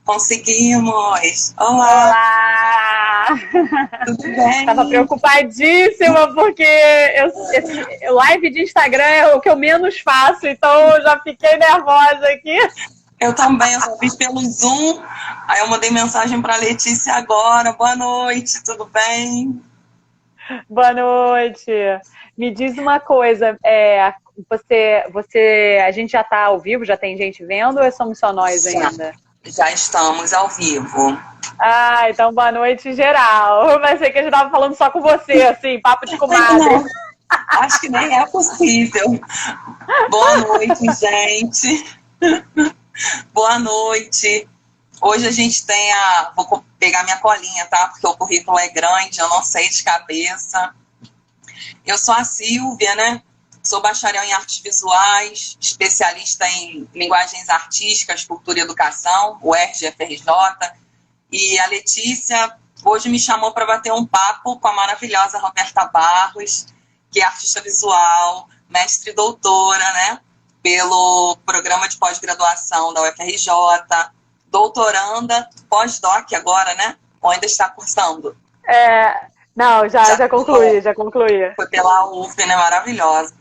Conseguimos! Olá! Olá! Tudo bem? Tava preocupadíssima porque esse live de Instagram é o que eu menos faço, então eu já fiquei nervosa aqui. Eu também, eu só fiz pelo Zoom, aí eu mandei mensagem para Letícia agora. Boa noite, tudo bem? Boa noite. Me diz uma coisa, a gente já está ao vivo, já tem gente vendo ou somos só nós ainda? Já estamos ao vivo. Ah, então boa noite geral. Vai ser que a gente estava falando só com você, assim, papo de comadre. Não, acho que nem é possível. Boa noite, gente. Boa noite. Hoje a gente tem Vou pegar minha colinha, tá? Porque o currículo é grande, eu não sei de cabeça. Eu sou a Silvia, né? Sou bacharel em artes visuais, especialista em linguagens artísticas, cultura e educação, UERJ, FRJ. E a Letícia hoje me chamou para bater um papo com a maravilhosa Roberta Barros, que é artista visual, mestre e doutora, né? Pelo programa de pós-graduação da UFRJ, doutoranda, pós-doc agora, né? Ou ainda está cursando? Não, já concluí. Foi pela UF, né? Maravilhosa.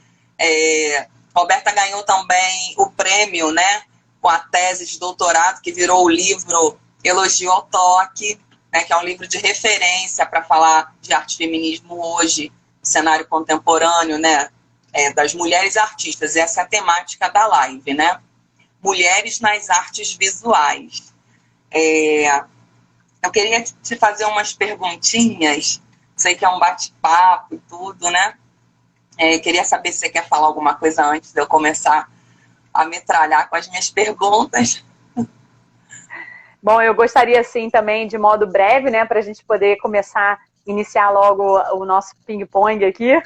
Roberta ganhou também o prêmio, né? Com a tese de doutorado, que virou o livro Elogio ao Toque, né? Que é um livro de referência para falar de arte e feminismo hoje, no cenário contemporâneo, né? Das mulheres artistas. E essa é a temática da live, né? Mulheres nas artes visuais. Eu queria te fazer umas perguntinhas. Sei que é um bate-papo e tudo, né? Queria saber se você quer falar alguma coisa antes de eu começar a metralhar com as minhas perguntas. Bom, eu gostaria, sim, também, de modo breve, né, para a gente poder iniciar logo o nosso ping-pong aqui.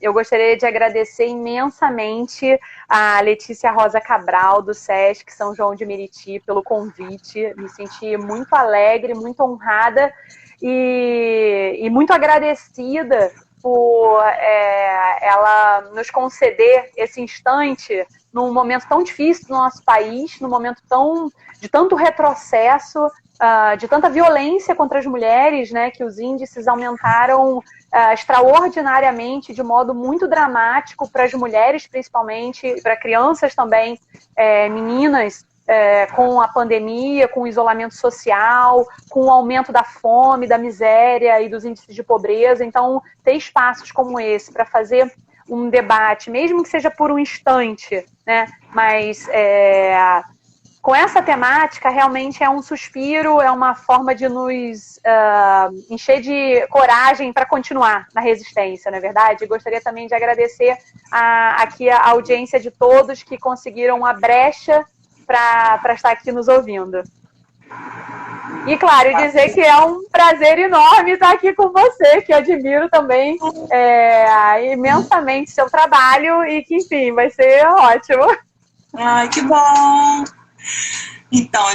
Eu gostaria de agradecer imensamente a Letícia Rosa Cabral, do SESC São João de Meriti, pelo convite. Me senti muito alegre, muito honrada e muito agradecida por ela nos conceder esse instante num momento tão difícil do nosso país, num momento de tanto retrocesso, de tanta violência contra as mulheres, né, que os índices aumentaram extraordinariamente, de modo muito dramático para as mulheres, principalmente, para crianças também, meninas, com a pandemia, com o isolamento social, com o aumento da fome, da miséria e dos índices de pobreza. Então, ter espaços como esse para fazer um debate, mesmo que seja por um instante, né? Mas com essa temática, realmente é um suspiro, é uma forma de nos encher de coragem para continuar na resistência, não é verdade? E gostaria também de agradecer aqui a audiência de todos que conseguiram a brecha para estar aqui nos ouvindo. E, claro, dizer que é um prazer enorme estar aqui com você, que admiro também imensamente seu trabalho e que, enfim, vai ser ótimo. Ai, que bom! Então,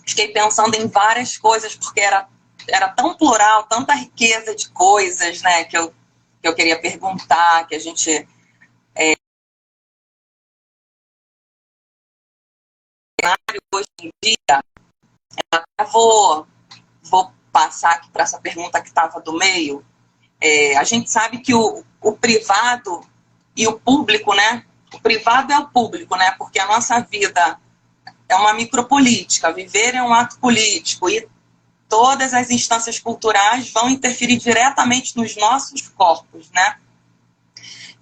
fiquei pensando em várias coisas, porque era tão plural, tanta riqueza de coisas, né, que eu queria perguntar, que a gente... hoje em dia, vou passar aqui para essa pergunta que estava do meio. A gente sabe que o privado e o público, né? O privado é o público, né? Porque a nossa vida é uma micropolítica, viver é um ato político e todas as instâncias culturais vão interferir diretamente nos nossos corpos, né?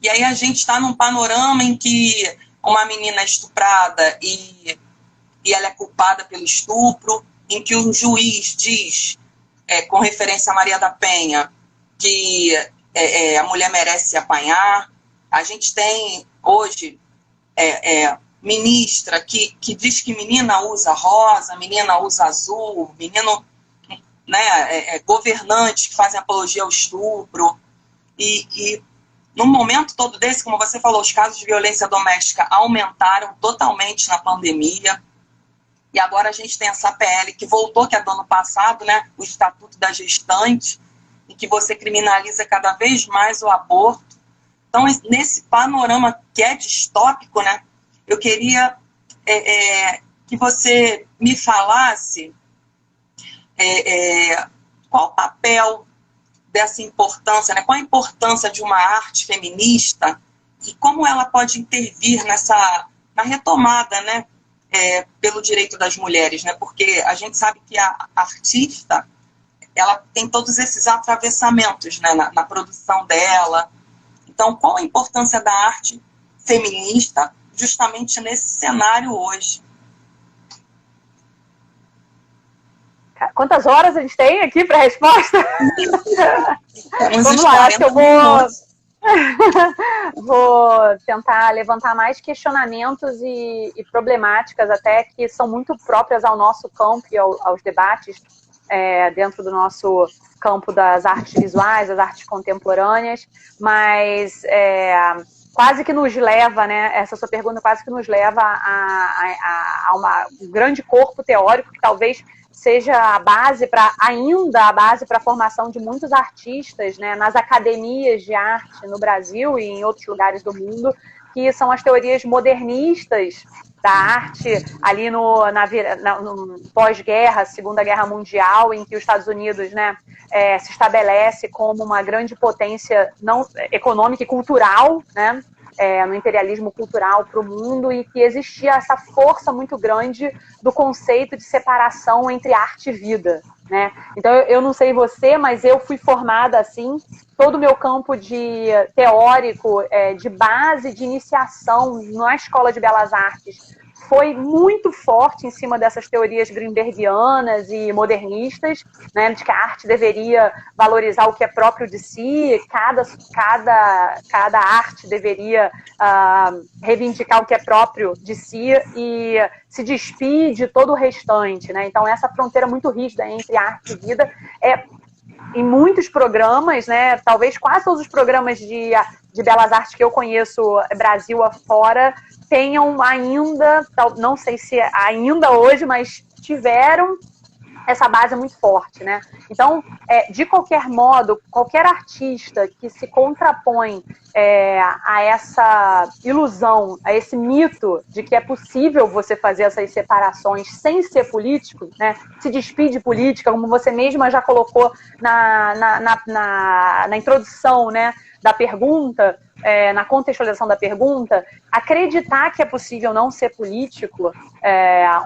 E aí a gente está num panorama em que uma menina é estuprada e ela é culpada pelo estupro, em que um juiz diz, com referência a Maria da Penha, que a mulher merece apanhar. A gente tem hoje ministra que diz que menina usa rosa, menina usa azul, menino, né, governantes que fazem apologia ao estupro. E num momento todo desse, como você falou, os casos de violência doméstica aumentaram totalmente na pandemia. E agora a gente tem essa PL que voltou, que é do ano passado, né, o Estatuto da Gestante, em que você criminaliza cada vez mais o aborto. Então, nesse panorama que é distópico, né, eu queria que você me falasse qual o papel dessa importância, né? Qual a importância de uma arte feminista e como ela pode intervir na retomada, né? Pelo direito das mulheres, né? Porque a gente sabe que a artista, ela tem todos esses atravessamentos, né? Na produção dela. Então, qual a importância da arte feminista justamente nesse cenário hoje? Quantas horas a gente tem aqui para a resposta? Vamos lá, acho que eu vou tentar levantar mais questionamentos e problemáticas até que são muito próprias ao nosso campo e aos debates dentro do nosso campo das artes visuais, das artes contemporâneas, mas quase que nos leva, né? Essa sua pergunta quase que nos leva a um grande corpo teórico que talvez seja a base para a formação de muitos artistas, né, nas academias de arte no Brasil e em outros lugares do mundo, que são as teorias modernistas da arte ali no pós-guerra, Segunda Guerra Mundial, em que os Estados Unidos, né, se estabelece como uma grande potência não econômica e cultural, né, no imperialismo cultural para o mundo, e que existia essa força muito grande do conceito de separação entre arte e vida, né? Então, eu não sei você, mas eu fui formada assim, todo o meu campo de teórico, de base, de iniciação na Escola de Belas Artes, foi muito forte em cima dessas teorias greenbergianas e modernistas, né, de que a arte deveria valorizar o que é próprio de si, cada arte deveria reivindicar o que é próprio de si e se despir de todo o restante, né? Então, essa fronteira muito rígida entre arte e vida em muitos programas, né, talvez quase todos os programas de belas artes que eu conheço Brasil afora, tenham ainda, não sei se ainda hoje, mas tiveram essa base muito forte, né? Então, de qualquer modo, qualquer artista que se contrapõe a essa ilusão, a esse mito de que é possível você fazer essas separações sem ser político, né? Se despir de política, como você mesma já colocou na introdução, né, da pergunta, na contextualização da pergunta, acreditar que é possível não ser político,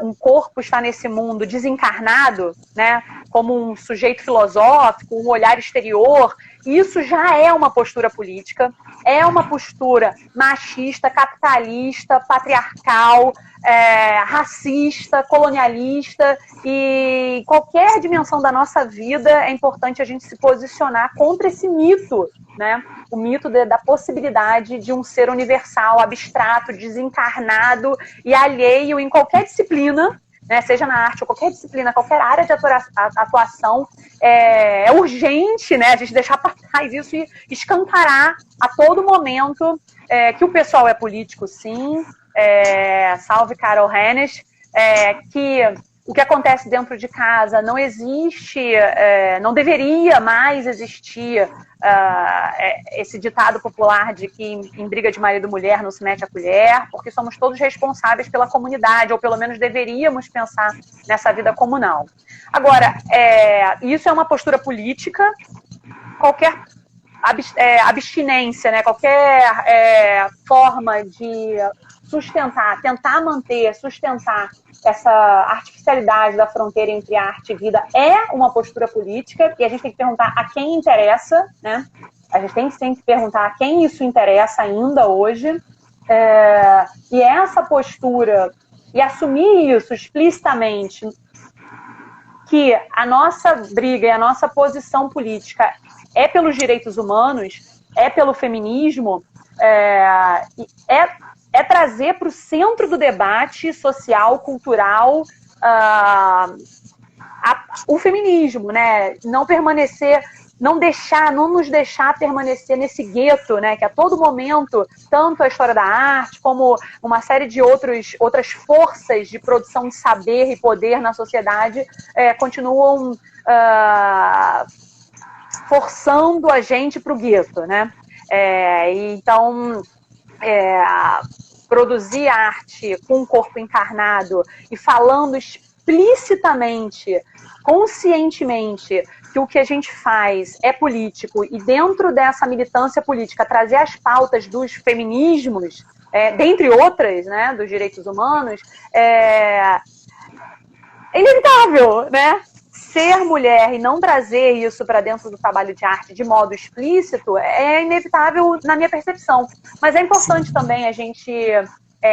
um corpo está nesse mundo desencarnado, né, como um sujeito filosófico, um olhar exterior, isso já é uma postura política, é uma postura machista, capitalista, patriarcal, racista, colonialista, e qualquer dimensão da nossa vida é importante a gente se posicionar contra esse mito, né? O mito da possibilidade de um ser universal, abstrato, desencarnado e alheio em qualquer disciplina, né, seja na arte ou qualquer disciplina, qualquer área de atuação, é urgente, né, a gente deixar para trás isso e escancarar a todo momento que o pessoal é político, sim, salve Carol Hennes, que o que acontece dentro de casa não existe, não deveria mais existir esse ditado popular de que em briga de marido e mulher não se mete a colher, porque somos todos responsáveis pela comunidade, ou pelo menos deveríamos pensar nessa vida comunal. Agora, isso é uma postura política, qualquer abstinência, né, qualquer forma de tentar manter, sustentar essa artificialidade da fronteira entre arte e vida é uma postura política, e a gente tem que perguntar a quem interessa, né? A gente tem que sempre perguntar a quem isso interessa ainda hoje, e essa postura, e assumir isso explicitamente, que a nossa briga e a nossa posição política é pelos direitos humanos, é pelo feminismo, é trazer para o centro do debate social, cultural, o feminismo, né? Não nos deixar permanecer nesse gueto, né? Que a todo momento, tanto a história da arte, como uma série de outras forças de produção de saber e poder na sociedade continuam forçando a gente para o gueto, né? Então, produzir arte com o corpo encarnado e falando explicitamente, conscientemente, que o que a gente faz é político e dentro dessa militância política trazer as pautas dos feminismos, dentre outras, né, dos direitos humanos, é inevitável, né? Ser mulher e não trazer isso para dentro do trabalho de arte de modo explícito é inevitável na minha percepção. Mas é importante também a gente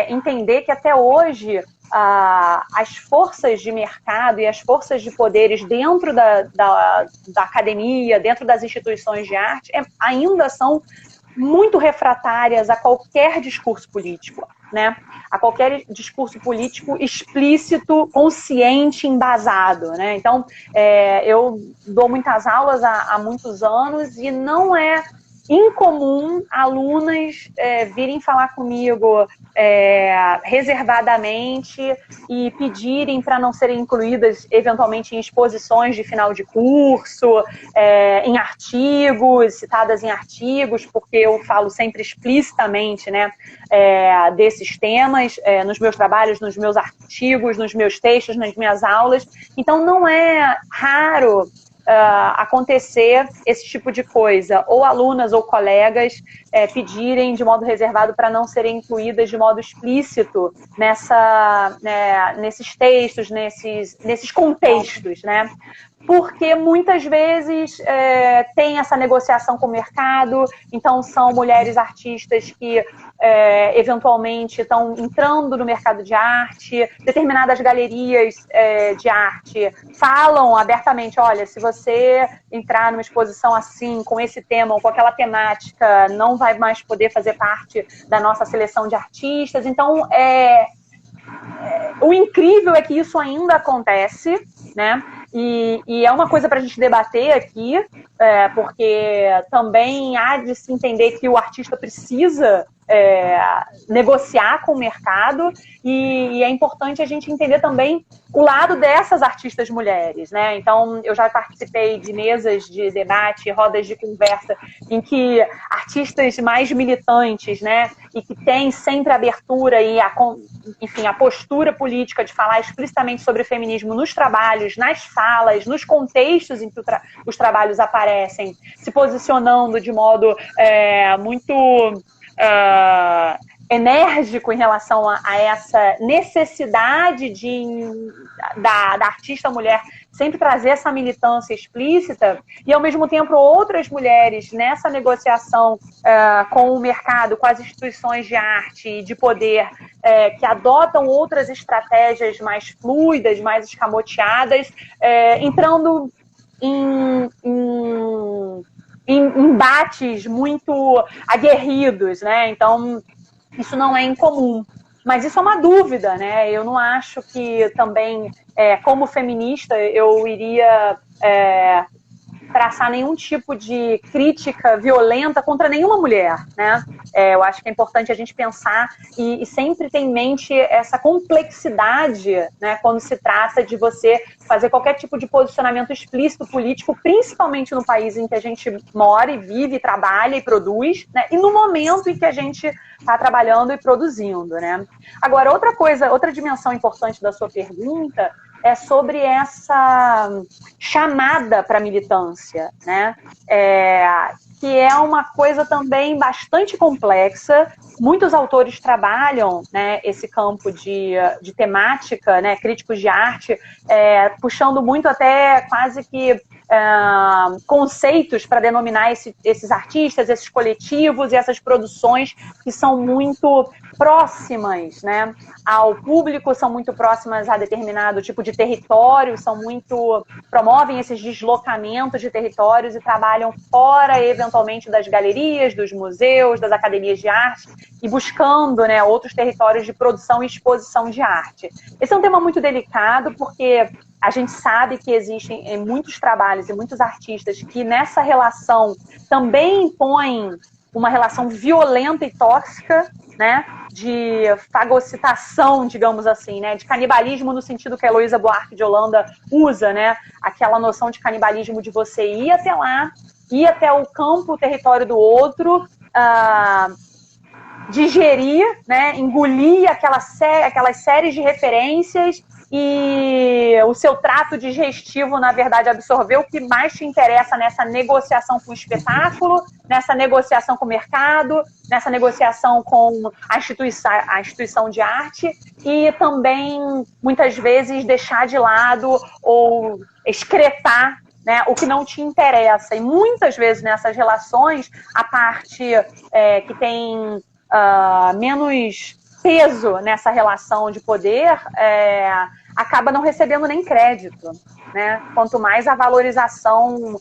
entender que até hoje as forças de mercado e as forças de poderes dentro da academia, dentro das instituições de arte, ainda são muito refratárias a qualquer discurso político, né? A qualquer discurso político explícito, consciente, embasado, né? Então, eu dou muitas aulas há muitos anos e não é incomum alunas virem falar comigo reservadamente e pedirem para não serem incluídas eventualmente em exposições de final de curso, em artigos, citadas em artigos, porque eu falo sempre explicitamente, né, desses temas nos meus trabalhos, nos meus artigos, nos meus textos, nas minhas aulas. Então não é raro acontecer esse tipo de coisa, ou alunas ou colegas pedirem de modo reservado para não serem incluídas de modo explícito nesses textos, nesses contextos, né? Porque muitas vezes tem essa negociação com o mercado, então são mulheres artistas que eventualmente estão entrando no mercado de arte, determinadas galerias de arte falam abertamente, olha, se você entrar numa exposição assim, com esse tema ou com aquela temática, não vai mais poder fazer parte da nossa seleção de artistas. Então, o incrível é que isso ainda acontece, né? E é uma coisa para a gente debater aqui, porque também há de se entender que o artista precisa negociar com o mercado e é importante a gente entender também o lado dessas artistas mulheres, né? Então, eu já participei de mesas de debate, rodas de conversa, em que artistas mais militantes, né, e que têm sempre abertura e enfim, a postura política de falar explicitamente sobre feminismo nos trabalhos, nas falas, nos contextos em que os trabalhos aparecem, se posicionando de modo muito enérgico em relação a essa necessidade da artista mulher sempre trazer essa militância explícita e, ao mesmo tempo, outras mulheres nessa negociação com o mercado, com as instituições de arte e de poder que adotam outras estratégias mais fluidas, mais escamoteadas, entrando em embates muito aguerridos, né? Então, isso não é incomum. Mas isso é uma dúvida, né? Eu não acho que também, como feminista, eu iria traçar nenhum tipo de crítica violenta contra nenhuma mulher, né? Eu acho que é importante a gente pensar e sempre ter em mente essa complexidade, né, quando se trata de você fazer qualquer tipo de posicionamento explícito político, principalmente no país em que a gente mora e vive, trabalha e produz, né, e no momento em que a gente está trabalhando e produzindo, né? Agora, outra dimensão importante da sua pergunta é sobre essa chamada para militância, né? Que é uma coisa também bastante complexa. Muitos autores trabalham, né, esse campo de temática, né, críticos de arte, puxando muito até quase que conceitos para denominar esses artistas, esses coletivos e essas produções que são muito próximas, né, ao público, são muito próximas a determinado tipo de território, promovem esses deslocamentos de territórios e trabalham fora, eventualmente, das galerias, dos museus, das academias de arte e buscando, né, outros territórios de produção e exposição de arte. Esse é um tema muito delicado porque a gente sabe que existem muitos trabalhos e muitos artistas que nessa relação também impõem uma relação violenta e tóxica, né, de fagocitação, digamos assim, né, de canibalismo no sentido que a Heloísa Buarque de Holanda usa, né, aquela noção de canibalismo de você ir até lá, ir até o campo, o território do outro, digerir, né, engolir aquelas séries de referências e o seu trato digestivo, na verdade, absorver o que mais te interessa nessa negociação com o espetáculo, nessa negociação com o mercado, nessa negociação com a instituição de arte e também, muitas vezes, deixar de lado ou excretar, né, o que não te interessa. E muitas vezes nessas relações, a parte que tem menos peso nessa relação de poder acaba não recebendo nem crédito, né? Quanto mais a valorização,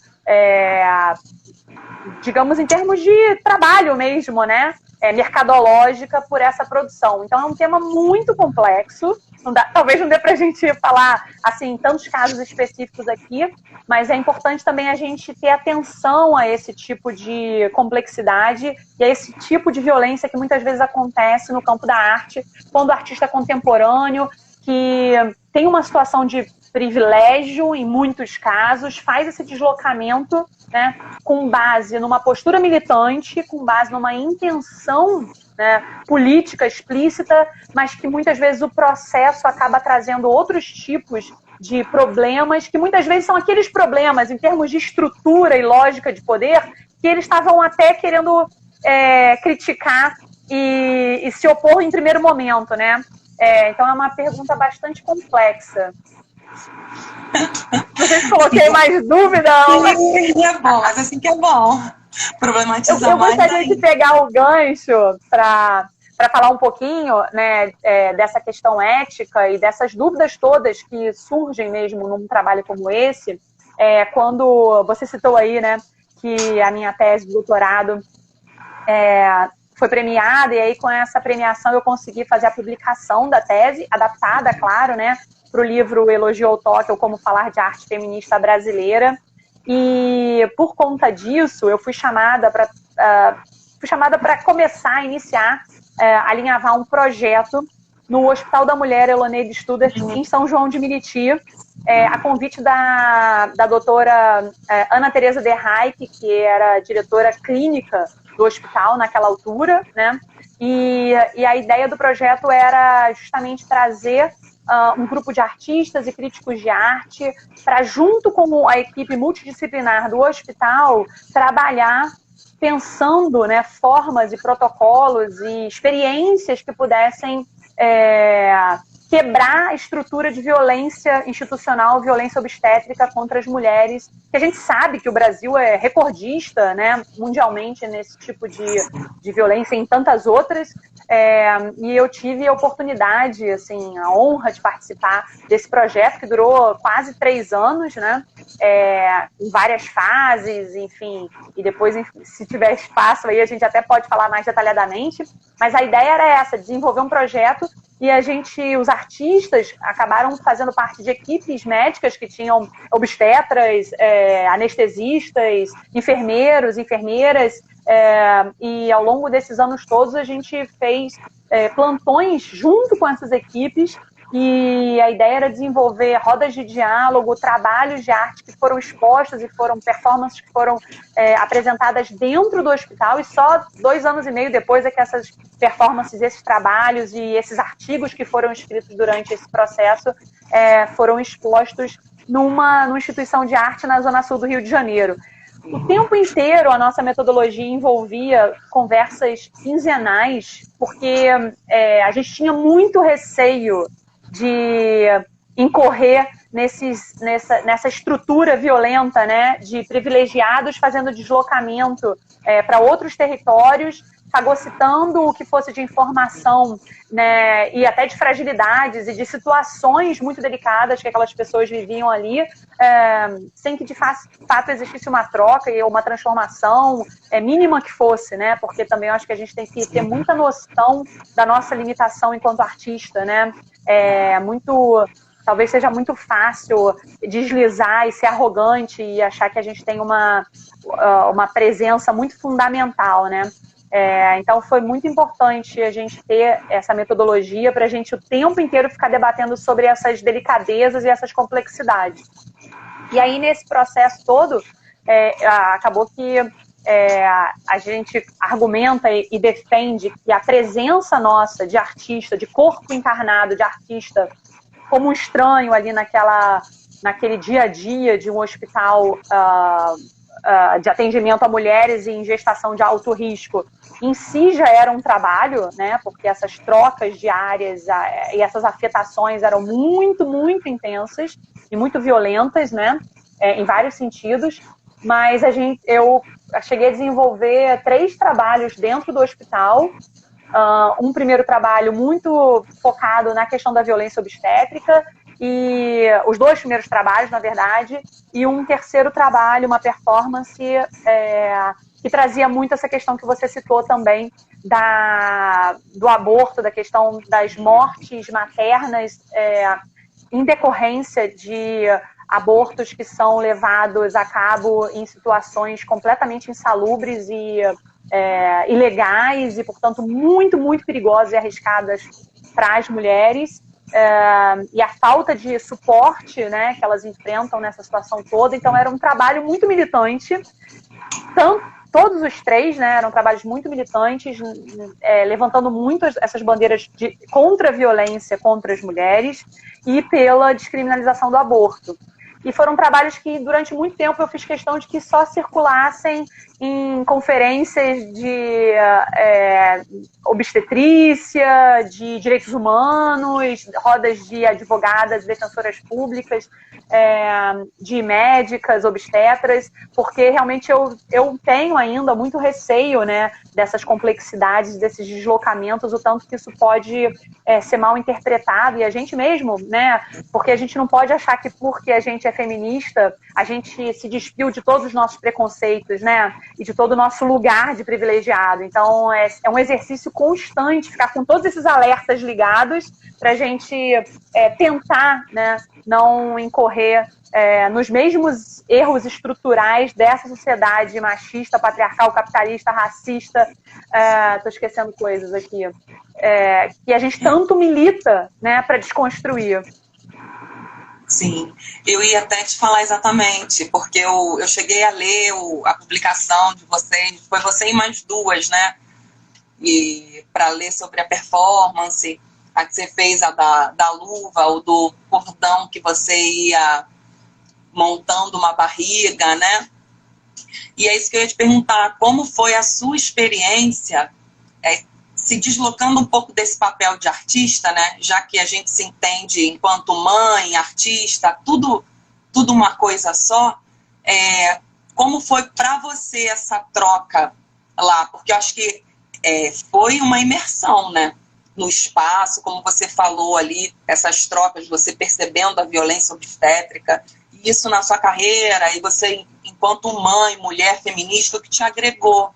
digamos, em termos de trabalho mesmo, né? Mercadológica por essa produção. Então é um tema muito complexo. Talvez não dê para a gente falar assim tantos casos específicos aqui, mas é importante também a gente ter atenção a esse tipo de complexidade e a esse tipo de violência que muitas vezes acontece no campo da arte, quando o artista é contemporâneo, que tem uma situação de privilégio, em muitos casos, faz esse deslocamento, né, com base numa postura militante, com base numa intenção, né, política explícita, mas que muitas vezes o processo acaba trazendo outros tipos de problemas, que muitas vezes são aqueles problemas em termos de estrutura e lógica de poder, que eles estavam até querendo criticar e se opor em primeiro momento, né? Então é uma pergunta bastante complexa. Não sei se coloquei mais dúvida. É bom, mas assim que é bom. Problematizar eu mais. Eu gostaria de pegar o gancho para falar um pouquinho, né, dessa questão ética e dessas dúvidas todas que surgem mesmo num trabalho como esse. Quando você citou aí, né, que a minha tese de doutorado foi premiada, e aí com essa premiação eu consegui fazer a publicação da tese, adaptada, claro, né, para o livro Elogio ao Toque, ou Como Falar de Arte Feminista Brasileira. E por conta disso, eu fui chamada para começar a iniciar, alinhavar um projeto no Hospital da Mulher Eloneide Studart, em São João de Meriti, a convite da doutora Ana Teresa de Rijk, que era diretora clínica do hospital naquela altura, né? E a ideia do projeto era justamente trazer um grupo de artistas e críticos de arte para, junto com a equipe multidisciplinar do hospital, trabalhar pensando, né, formas e protocolos e experiências que pudessem quebrar a estrutura de violência institucional, violência obstétrica contra as mulheres, que a gente sabe que o Brasil é recordista, né, mundialmente nesse tipo de violência e em tantas outras, e eu tive a oportunidade, assim, a honra de participar desse projeto que durou quase 3 anos, né, em várias fases, enfim, e depois, se tiver espaço aí, a gente até pode falar mais detalhadamente, mas a ideia era essa, desenvolver um projeto. E os artistas acabaram fazendo parte de equipes médicas que tinham obstetras, anestesistas, enfermeiros, enfermeiras, e ao longo desses anos todos a gente fez plantões junto com essas equipes, e a ideia era desenvolver rodas de diálogo, trabalhos de arte que foram expostos e foram performances que foram apresentadas dentro do hospital, e só 2 anos e meio depois é que essas performances, esses trabalhos e esses artigos que foram escritos durante esse processo foram expostos numa instituição de arte na Zona Sul do Rio de Janeiro. O tempo inteiro a nossa metodologia envolvia conversas quinzenais, porque a gente tinha muito receio de incorrer nessa estrutura violenta, né, de privilegiados fazendo deslocamento para outros territórios, fagocitando o que fosse de informação, né, e até de fragilidades e de situações muito delicadas que aquelas pessoas viviam ali, sem que de fato existisse uma troca e uma transformação mínima que fosse, né, porque também eu acho que a gente tem que ter muita noção da nossa limitação enquanto artista, né, talvez seja muito fácil deslizar e ser arrogante e achar que a gente tem uma presença muito fundamental, né? Então foi muito importante a gente ter essa metodologia para a gente o tempo inteiro ficar debatendo sobre essas delicadezas e essas complexidades. E aí nesse processo todo, acabou que a gente argumenta e defende que a presença nossa de artista, de corpo encarnado de artista, como um estranho ali naquele dia a dia de um hospital de atendimento a mulheres em gestação de alto risco, em si já era um trabalho, né? Porque essas trocas diárias e essas afetações eram muito, muito intensas e muito violentas, né? Em vários sentidos. Mas eu cheguei a desenvolver 3 trabalhos dentro do hospital. Um primeiro trabalho muito focado na questão da violência obstétrica, e os 2 primeiros trabalhos, na verdade, e um terceiro trabalho, uma performance que trazia muito essa questão que você citou também do aborto, da questão das mortes maternas em decorrência de abortos que são levados a cabo em situações completamente insalubres e ilegais e, portanto, muito, muito perigosas e arriscadas para as mulheres. E a falta de suporte, né, que elas enfrentam nessa situação toda. Então, era um trabalho muito militante. Todos os 3, né, eram trabalhos muito militantes, levantando muito essas bandeiras contra a violência contra as mulheres e pela descriminalização do aborto. E foram trabalhos que, durante muito tempo, eu fiz questão de que só circulassem em conferências de obstetrícia, de direitos humanos, rodas de advogadas, defensoras públicas, de médicas, obstetras, porque realmente eu tenho ainda muito receio, né, dessas complexidades, desses deslocamentos, o tanto que isso pode ser mal interpretado, e a gente mesmo, né, porque a gente não pode achar que porque a gente é feminista, a gente se despiu de todos os nossos preconceitos, né, e de todo o nosso lugar de privilegiado. Então, é um exercício constante ficar com todos esses alertas ligados para a gente tentar, né, não incorrer nos mesmos erros estruturais dessa sociedade machista, patriarcal, capitalista, racista, estou esquecendo coisas aqui, que a gente tanto milita, né, para desconstruir. Sim, eu ia até te falar exatamente, porque eu cheguei a ler a publicação de vocês, foi você e mais 2, né? E para ler sobre a performance, a que você fez, a da luva, ou do cordão que você ia montando uma barriga, né? E é isso que eu ia te perguntar, como foi a sua experiência se deslocando um pouco desse papel de artista, né? Já que a gente se entende enquanto mãe, artista, tudo uma coisa só, como foi para você essa troca lá? Porque eu acho que foi uma imersão, né? No espaço, como você falou ali, essas trocas, você percebendo a violência obstétrica, isso na sua carreira, e você, enquanto mãe, mulher, feminista, o que te agregou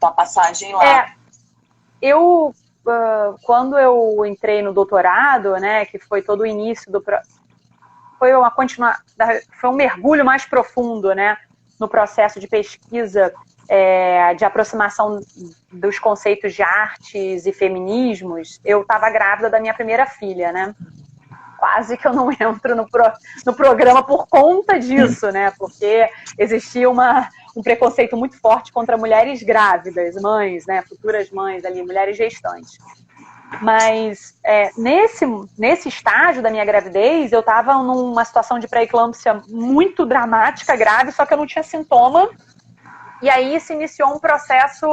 tua passagem lá? Quando eu entrei no doutorado, né, que foi todo o início foi um mergulho mais profundo, né, no processo de pesquisa, de aproximação dos conceitos de artes e feminismos. Eu estava grávida da minha primeira filha, né? Quase que eu não entro no programa por conta disso, né? Porque existia um preconceito muito forte contra mulheres grávidas, mães, né? Futuras mães ali, mulheres gestantes. Mas nesse estágio da minha gravidez, eu estava numa situação de pré-eclâmpsia muito dramática, grave, só que eu não tinha sintoma. E aí se iniciou um processo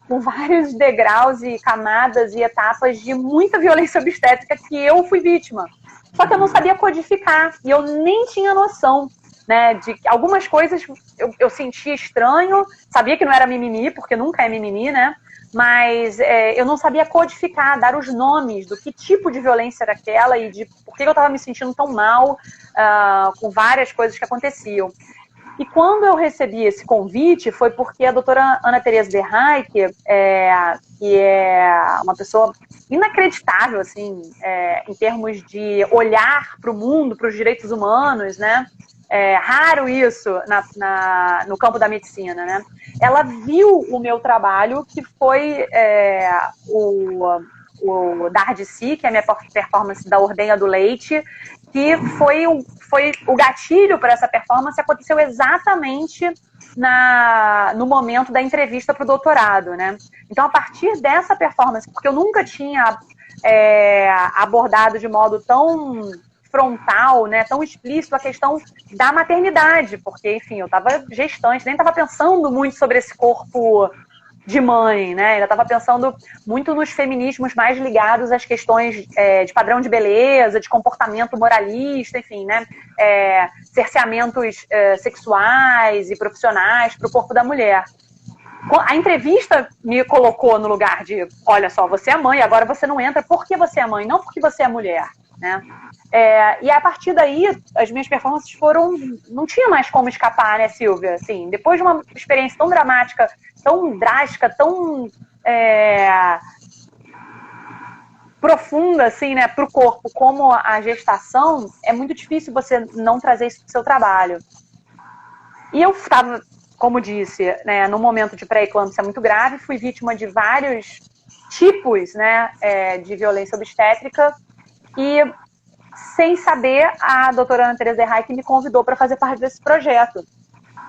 com vários degraus e camadas e etapas de muita violência obstétrica que eu fui vítima. Só que eu não sabia codificar e eu nem tinha noção, né, de algumas coisas eu sentia estranho, sabia que não era mimimi, porque nunca é mimimi, né? Mas eu não sabia codificar, dar os nomes do que tipo de violência era aquela e de por que eu estava me sentindo tão mal com várias coisas que aconteciam. E quando eu recebi esse convite, foi porque a doutora Ana Teresa Berraich, que é uma pessoa inacreditável, assim, em termos de olhar para o mundo, para os direitos humanos, né? Raro isso no campo da medicina, né? Ela viu o meu trabalho, que foi o Dar de Si, que é a minha performance da Ordenha do Leite, que foi foi o gatilho para essa performance aconteceu exatamente no momento da entrevista para o doutorado, né? Então, a partir dessa performance, porque eu nunca tinha abordado de modo tão frontal, né, tão explícito a questão da maternidade, porque, enfim, eu estava gestante, nem estava pensando muito sobre esse corpo de mãe, né? Eu estava pensando muito nos feminismos mais ligados às questões de padrão de beleza, de comportamento moralista, enfim, né? Cerceamentos sexuais e profissionais para o corpo da mulher. A entrevista me colocou no lugar de, olha só, você é mãe, agora você não entra porque você é mãe, não porque você é mulher, né? E a partir daí, as minhas performances não tinha mais como escapar, né, Silvia? Assim, depois de uma experiência tão dramática, tão drástica, tão profunda, assim, né, para o corpo, como a gestação, é muito difícil você não trazer isso para o seu trabalho. E eu estava, como disse, né, num momento de pré-eclâmpsia muito grave, fui vítima de vários tipos, né, de violência obstétrica e, sem saber, a doutora Ana Teresa Reich me convidou para fazer parte desse projeto.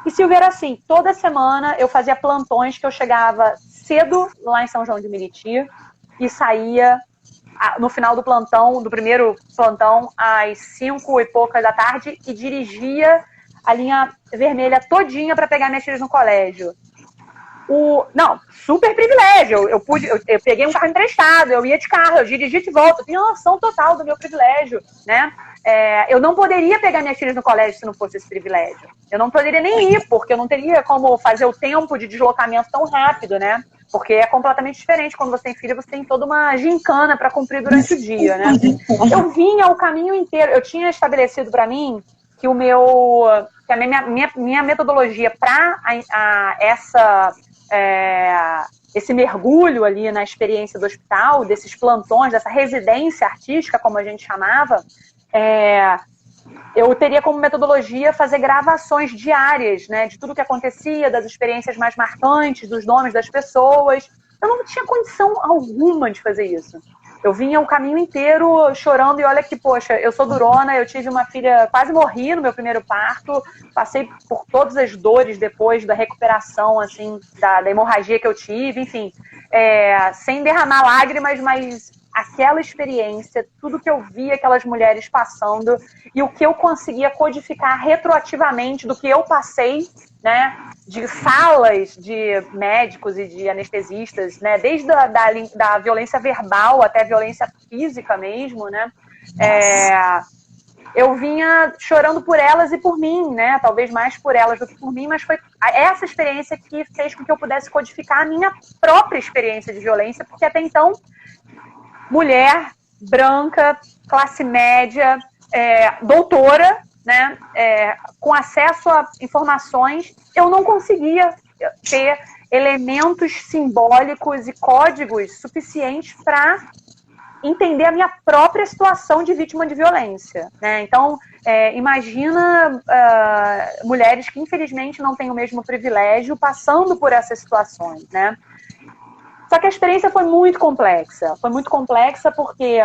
E, Silvia, era assim, toda semana eu fazia plantões que eu chegava cedo lá em São João de Meriti e saía no final do plantão, do primeiro plantão, às 5 e poucas da tarde e dirigia a linha vermelha todinha para pegar minhas filhas no colégio. Não, super privilégio. Eu peguei um carro emprestado, eu ia de carro, eu dirigia de volta. Eu tinha noção total do meu privilégio, né? Eu não poderia pegar minhas filhas no colégio se não fosse esse privilégio. Eu não poderia nem ir, porque eu não teria como fazer o tempo de deslocamento tão rápido, né? Porque é completamente diferente. Quando você tem filha, você tem toda uma gincana para cumprir durante o dia, né? Eu vinha o caminho inteiro. Eu tinha estabelecido para mim que a minha metodologia para esse mergulho ali na experiência do hospital, desses plantões, dessa residência artística, como a gente chamava, eu teria como metodologia fazer gravações diárias, né, de tudo que acontecia, das experiências mais marcantes, dos nomes das pessoas. Eu não tinha condição alguma de fazer isso. Eu vinha o caminho inteiro chorando e olha que, poxa, eu sou durona, eu tive uma filha, quase morri no meu primeiro parto, passei por todas as dores depois da recuperação, assim, da hemorragia que eu tive, enfim, sem derramar lágrimas, mas aquela experiência, tudo que eu vi aquelas mulheres passando e o que eu conseguia codificar retroativamente do que eu passei, né, de falas de médicos e de anestesistas, né, desde da violência verbal até a violência física mesmo, né, eu vinha chorando por elas e por mim, né, talvez mais por elas do que por mim, mas foi essa experiência que fez com que eu pudesse codificar a minha própria experiência de violência, porque até então, mulher, branca, classe média, doutora, né, com acesso a informações, eu não conseguia ter elementos simbólicos e códigos suficientes para entender a minha própria situação de vítima de violência, né? Então, imagina mulheres que infelizmente não têm o mesmo privilégio passando por essas situações, né? Só que a experiência foi muito complexa porque,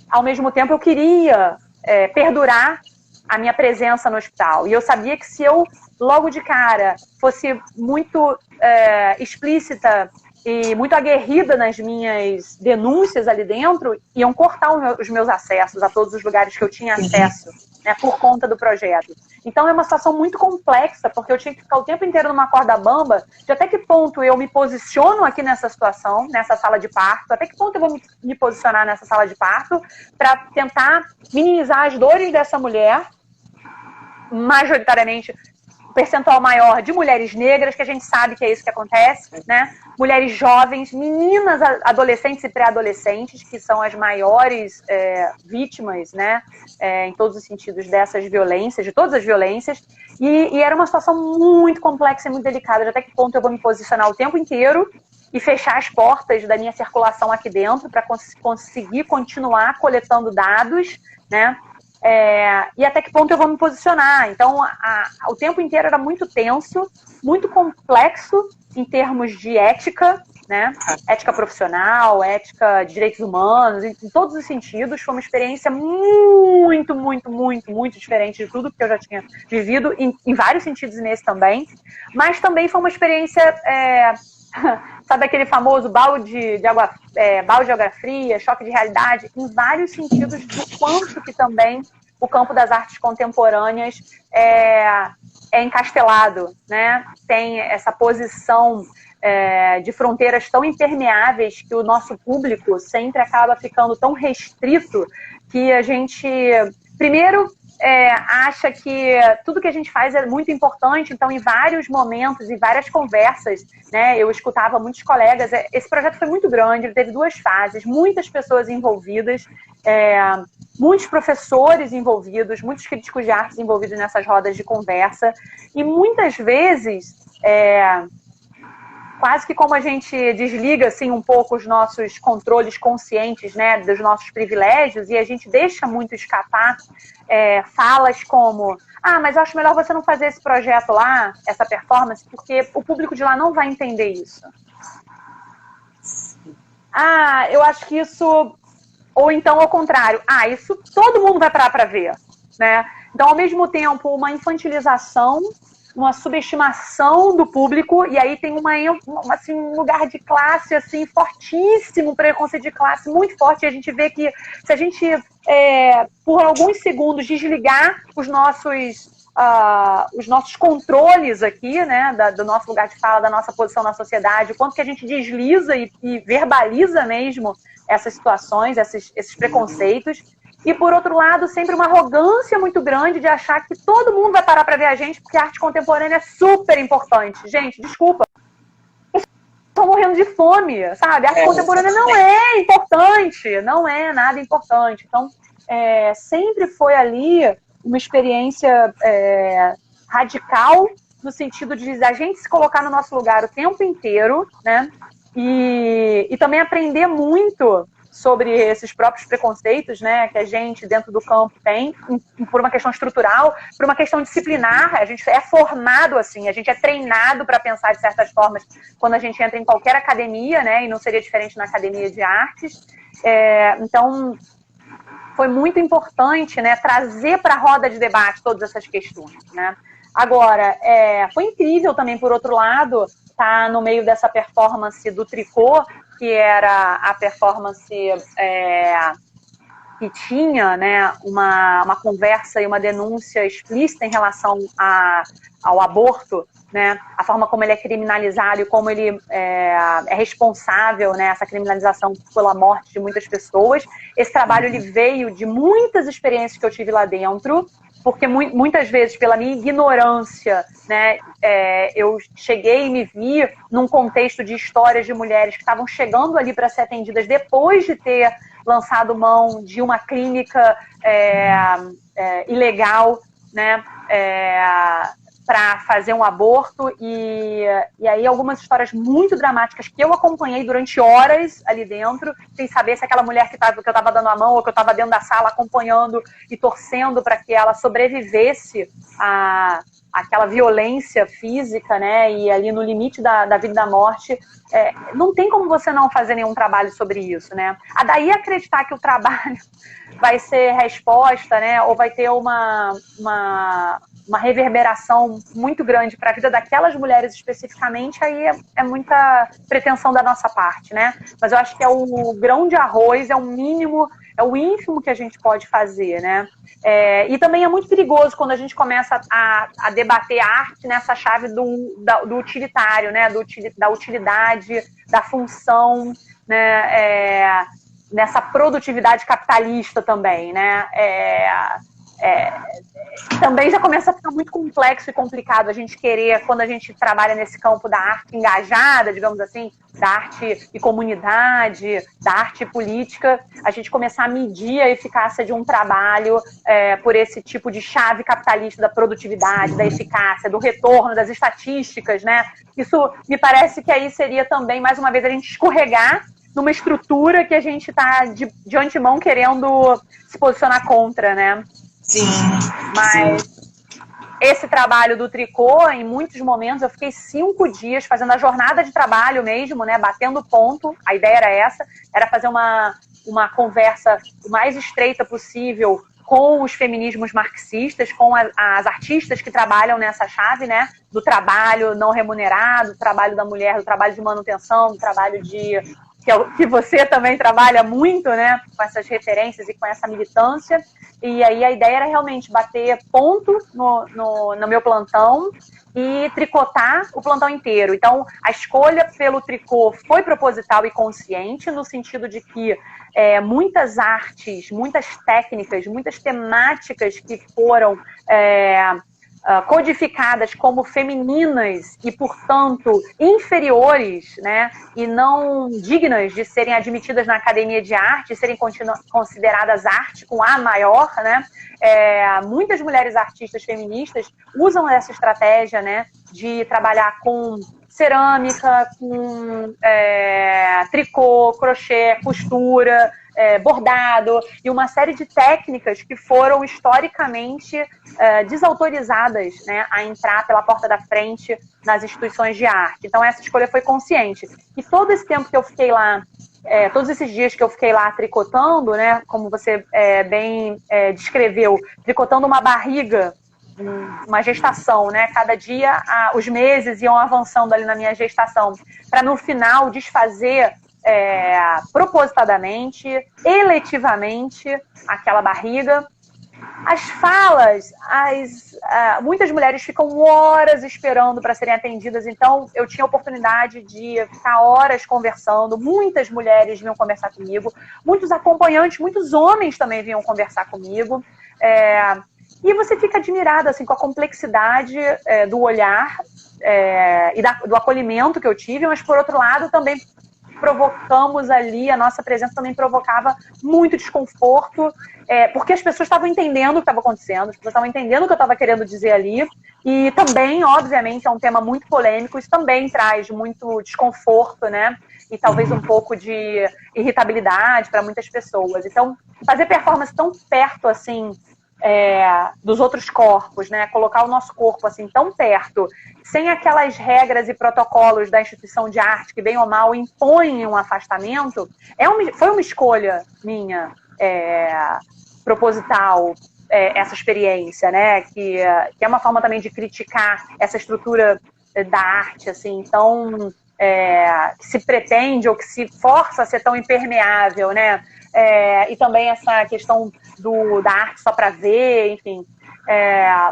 ao mesmo tempo, eu queria perdurar a minha presença no hospital. E eu sabia que se eu, logo de cara, fosse muito explícita e muito aguerrida nas minhas denúncias ali dentro, iam cortar os meus acessos a todos os lugares que eu tinha acesso, né, por conta do projeto. Então é uma situação muito complexa, porque eu tinha que ficar o tempo inteiro numa corda bamba de até que ponto eu me posiciono aqui nessa situação, nessa sala de parto, até que ponto eu vou me posicionar nessa sala de parto para tentar minimizar as dores dessa mulher, majoritariamente percentual maior de mulheres negras, que a gente sabe que é isso que acontece, né? Mulheres jovens, meninas, adolescentes e pré-adolescentes, que são as maiores vítimas, né? Em todos os sentidos dessas violências, de todas as violências. E era uma situação muito complexa e muito delicada, de até que ponto eu vou me posicionar o tempo inteiro e fechar as portas da minha circulação aqui dentro para conseguir continuar coletando dados, né? E até que ponto eu vou me posicionar. Então, o tempo inteiro era muito tenso, muito complexo em termos de ética, né? Ética profissional, ética de direitos humanos, em todos os sentidos. Foi uma experiência muito, muito, muito, muito diferente de tudo que eu já tinha vivido, em vários sentidos nesse também. Mas também foi uma experiência, sabe aquele famoso balde de água fria, choque de realidade, em vários sentidos, do quanto que também o campo das artes contemporâneas é encastelado, né? Tem essa posição de fronteiras tão impermeáveis que o nosso público sempre acaba ficando tão restrito que a gente, primeiro, acha que tudo que a gente faz é muito importante. Então, em vários momentos, em várias conversas, né, eu escutava muitos colegas. Esse projeto foi muito grande, ele teve 2 fases, muitas pessoas envolvidas, muitos professores envolvidos, muitos críticos de artes envolvidos nessas rodas de conversa, e muitas vezes, quase que como a gente desliga assim, um pouco os nossos controles conscientes, né, dos nossos privilégios, e a gente deixa muito escapar falas como: mas eu acho melhor você não fazer esse projeto lá, essa performance, porque o público de lá não vai entender isso. Eu acho que isso... Ou então, ao contrário, isso todo mundo vai parar para ver, né? Então, ao mesmo tempo, uma infantilização, uma subestimação do público, e aí tem um lugar de classe assim, fortíssimo, um preconceito de classe muito forte, e a gente vê que se a gente, por alguns segundos, desligar os nossos controles aqui, né, do nosso lugar de fala, da nossa posição na sociedade, o quanto que a gente desliza e verbaliza mesmo essas situações, esses preconceitos. E, por outro lado, sempre uma arrogância muito grande de achar que todo mundo vai parar para ver a gente, porque a arte contemporânea é super importante. Gente, desculpa, eu estou morrendo de fome, sabe? A arte contemporânea não é importante, não é nada importante. Então, sempre foi ali uma experiência radical, no sentido de a gente se colocar no nosso lugar o tempo inteiro, né? E também aprender muito sobre esses próprios preconceitos, né, que a gente dentro do campo tem, por uma questão estrutural, por uma questão disciplinar. A gente é formado assim, a gente é treinado para pensar de certas formas quando a gente entra em qualquer academia, né, e não seria diferente na academia de artes. Então, foi muito importante, né, trazer para a roda de debate todas essas questões, né. Agora, foi incrível também, por outro lado, estar no meio dessa performance do tricô, que era a performance que tinha, né, uma conversa e uma denúncia explícita em relação ao aborto, né, a forma como ele é criminalizado e como ele é responsável, né, essa criminalização pela morte de muitas pessoas. Esse trabalho ele veio de muitas experiências que eu tive lá dentro, porque muitas vezes, pela minha ignorância, né, eu cheguei e me vi num contexto de histórias de mulheres que estavam chegando ali para ser atendidas depois de ter lançado mão de uma clínica ilegal, né, para fazer um aborto, e aí algumas histórias muito dramáticas que eu acompanhei durante horas ali dentro, sem saber se aquela mulher que eu estava dando a mão ou que eu estava dentro da sala acompanhando e torcendo para que ela sobrevivesse àquela violência física, né, e ali no limite da vida e da morte. Não tem como você não fazer nenhum trabalho sobre isso, né? Daí acreditar que o trabalho vai ser resposta, né, ou vai ter uma reverberação muito grande para a vida daquelas mulheres especificamente, aí é muita pretensão da nossa parte, né? Mas eu acho que é o grão de arroz, é o mínimo, é o ínfimo que a gente pode fazer, né? E também é muito perigoso quando a gente começa a debater arte nessa chave do utilitário, né? Da utilidade, da função, né? Nessa produtividade capitalista também, né? Também já começa a ficar muito complexo e complicado a gente querer, quando a gente trabalha nesse campo da arte engajada, digamos assim, da arte e comunidade, da arte e política, a gente começar a medir a eficácia de um trabalho por esse tipo de chave capitalista da produtividade, da eficácia, do retorno, das estatísticas, né? Isso me parece que aí seria também, mais uma vez, a gente escorregar numa estrutura que a gente está de antemão querendo se posicionar contra, né? Sim. Mas, sim. esse trabalho do tricô, em muitos momentos, eu fiquei 5 dias fazendo a jornada de trabalho mesmo, né? Batendo ponto. A ideia era essa, era fazer uma conversa o mais estreita possível com os feminismos marxistas, com as artistas que trabalham nessa chave, né? Do trabalho não remunerado, do trabalho da mulher, do trabalho de manutenção, do trabalho que você também trabalha muito, né, com essas referências e com essa militância. E aí a ideia era realmente bater ponto no meu plantão e tricotar o plantão inteiro. Então, a escolha pelo tricô foi proposital e consciente, no sentido de que muitas artes, muitas técnicas, muitas temáticas que foram codificadas como femininas e, portanto, inferiores, né, e não dignas de serem admitidas na academia de arte, serem consideradas arte com A maior, né, muitas mulheres artistas feministas usam essa estratégia, né, de trabalhar com cerâmica, com tricô, crochê, costura, bordado e uma série de técnicas que foram historicamente desautorizadas, né, a entrar pela porta da frente nas instituições de arte. Então essa escolha foi consciente. E todo esse tempo que eu fiquei lá, todos esses dias que eu fiquei lá tricotando, né, como você bem descreveu, tricotando uma barriga, uma gestação, né? Cada dia os meses iam avançando ali na minha gestação, para no final desfazer propositadamente, eletivamente, aquela barriga. As falas, muitas mulheres ficam horas esperando para serem atendidas, então eu tinha a oportunidade de ficar horas conversando, muitas mulheres vinham conversar comigo, muitos acompanhantes, muitos homens também vinham conversar comigo, e você fica admirada assim, com a complexidade do olhar e do acolhimento que eu tive, mas por outro lado também provocamos ali, a nossa presença também provocava muito desconforto, porque as pessoas estavam entendendo o que estava acontecendo, as pessoas estavam entendendo o que eu estava querendo dizer ali, e também, obviamente, é um tema muito polêmico, isso também traz muito desconforto, né? E talvez um pouco de irritabilidade para muitas pessoas. Então, fazer performance tão perto, assim, dos outros corpos, né? Colocar o nosso corpo assim tão perto, sem aquelas regras e protocolos da instituição de arte que bem ou mal impõem um afastamento, foi uma escolha minha proposital, essa experiência, né? Que é uma forma também de criticar essa estrutura da arte, assim, tão que se pretende ou que se força a ser tão impermeável, né? E também essa questão da arte só para ver, enfim.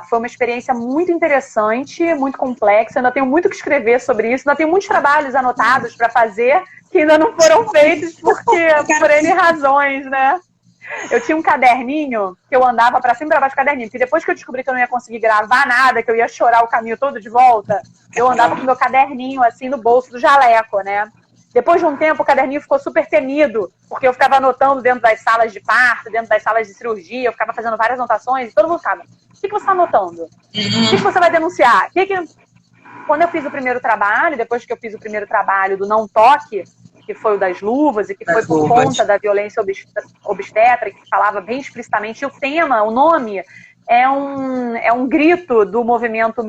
Foi uma experiência muito interessante, muito complexa. Eu ainda tenho muito que escrever sobre isso, ainda tenho muitos trabalhos anotados para fazer que ainda não foram feitos por N razões, né? Eu tinha um caderninho que eu andava para cima e para baixo do caderninho, porque depois que eu descobri que eu não ia conseguir gravar nada, que eu ia chorar o caminho todo de volta, eu andava com meu caderninho assim no bolso do jaleco, né? Depois de um tempo, o caderninho ficou super temido, porque eu ficava anotando dentro das salas de parto, dentro das salas de cirurgia, eu ficava fazendo várias anotações, e todo mundo ficava, o que você está anotando? O que você vai denunciar? Quando eu fiz o primeiro trabalho, depois que eu fiz o primeiro trabalho do Não Toque, que foi o das luvas, e que foi por conta da violência obstétrica, que falava bem explicitamente, o tema, o nome, é um grito do movimento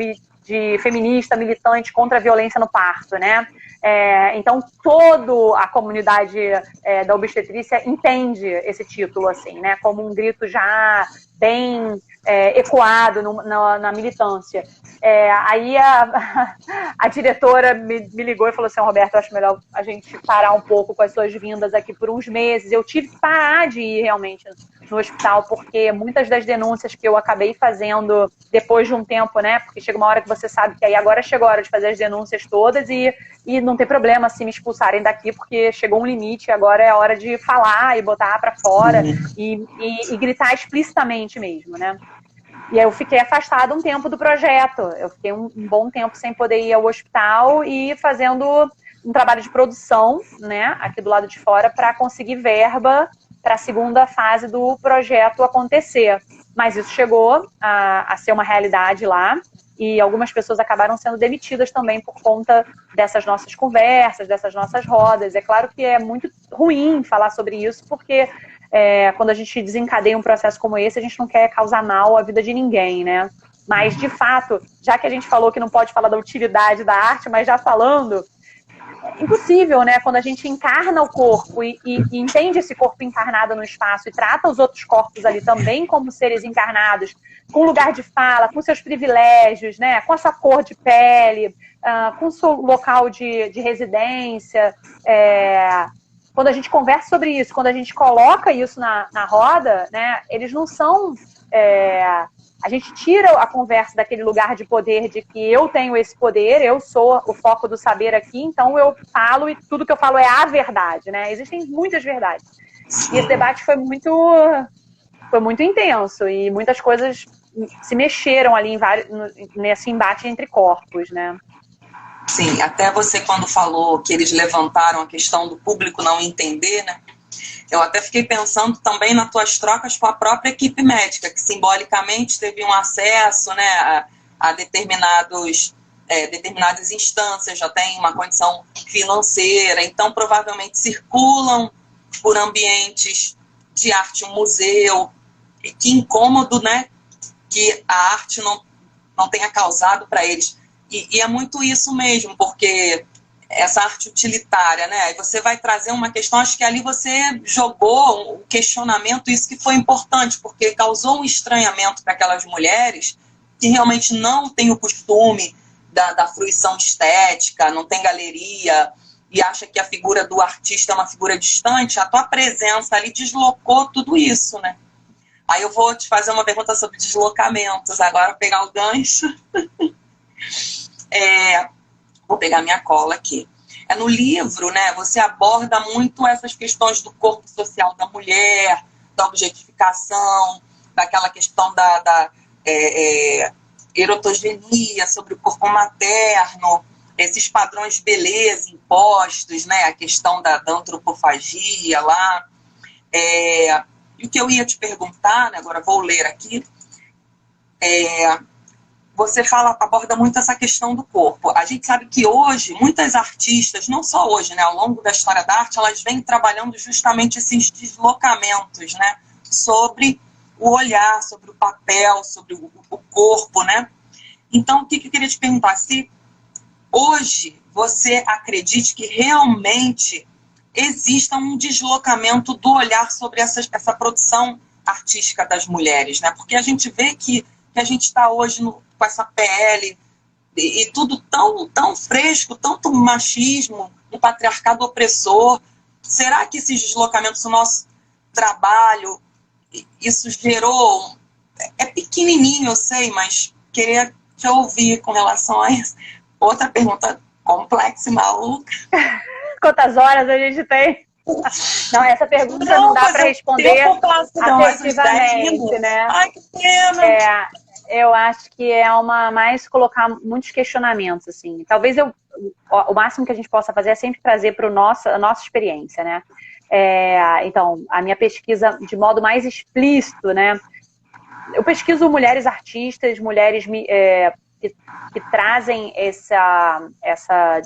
feminista, militante contra a violência no parto, né? Então, toda a comunidade da obstetrícia entende esse título, assim, né? Como um grito já bem ecoado na militância. Aí a diretora me ligou e falou assim, Roberto, eu acho melhor a gente parar um pouco com as suas vindas aqui por uns meses. Eu tive que parar de ir realmente no hospital, porque muitas das denúncias que eu acabei fazendo depois de um tempo, né, porque chega uma hora que você sabe que aí agora chegou a hora de fazer as denúncias todas e não tem problema se me expulsarem daqui, porque chegou um limite, agora é a hora de falar e botar para fora e gritar explicitamente mesmo, né. E aí eu fiquei afastada um tempo do projeto, eu fiquei um bom tempo sem poder ir ao hospital e fazendo um trabalho de produção, né, aqui do lado de fora, para conseguir verba para a segunda fase do projeto acontecer. Mas isso chegou a ser uma realidade lá, e algumas pessoas acabaram sendo demitidas também por conta dessas nossas conversas, dessas nossas rodas. É claro que é muito ruim falar sobre isso, porque quando a gente desencadeia um processo como esse, a gente não quer causar mal à vida de ninguém, né? Mas, de fato, já que a gente falou que não pode falar da utilidade da arte, mas já falando, é impossível, né? Quando a gente encarna o corpo e entende esse corpo encarnado no espaço e trata os outros corpos ali também como seres encarnados, com lugar de fala, com seus privilégios, né? Com a sua cor de pele, com o seu local de residência. Quando a gente conversa sobre isso, quando a gente coloca isso na roda, né? Eles não são... a gente tira a conversa daquele lugar de poder, de que eu tenho esse poder, eu sou o foco do saber aqui, então eu falo e tudo que eu falo é a verdade, né? Existem muitas verdades. E esse debate foi muito intenso e muitas coisas se mexeram ali nesse embate entre corpos, né? Sim, até você quando falou que eles levantaram a questão do público não entender, né? Eu até fiquei pensando também nas tuas trocas com a própria equipe médica, que simbolicamente teve um acesso, né, a determinadas instâncias, já tem uma condição financeira, então provavelmente circulam por ambientes de arte, um museu. E que incômodo, né, que a arte não tenha causado para eles. E é muito isso mesmo, porque essa arte utilitária, né? Aí você vai trazer uma questão, acho que ali você jogou um questionamento, isso que foi importante, porque causou um estranhamento para aquelas mulheres que realmente não têm o costume da fruição estética, não tem galeria, e acha que a figura do artista é uma figura distante. A tua presença ali deslocou tudo isso, né? Aí eu vou te fazer uma pergunta sobre deslocamentos, agora pegar o gancho. Vou pegar minha cola aqui. No livro, né, você aborda muito essas questões do corpo social da mulher, da objetificação, daquela questão da erotogenia sobre o corpo materno, esses padrões de beleza impostos, né, a questão da antropofagia lá. E o que eu ia te perguntar, né, agora vou ler aqui, você aborda muito essa questão do corpo. A gente sabe que hoje, muitas artistas, não só hoje, né, ao longo da história da arte, elas vêm trabalhando justamente esses deslocamentos, né, sobre o olhar, sobre o papel, sobre o corpo, né? Então, o que eu queria te perguntar? Se hoje você acredita que realmente exista um deslocamento do olhar sobre essa produção artística das mulheres, né? Porque a gente vê que a gente está hoje com essa PL e tudo tão fresco, tanto machismo, um patriarcado opressor. Será que esses deslocamentos do nosso trabalho, isso gerou... É pequenininho, eu sei, mas queria te ouvir com relação a isso. Outra pergunta complexa e maluca. Quantas horas a gente tem? Não, essa pergunta não dá para responder afetivamente, né? Ai, que pena! Eu acho que é mais colocar muitos questionamentos, assim. Talvez o máximo que a gente possa fazer é sempre trazer para a nossa experiência, né? Então, a minha pesquisa de modo mais explícito, né? Eu pesquiso mulheres artistas, mulheres que trazem essa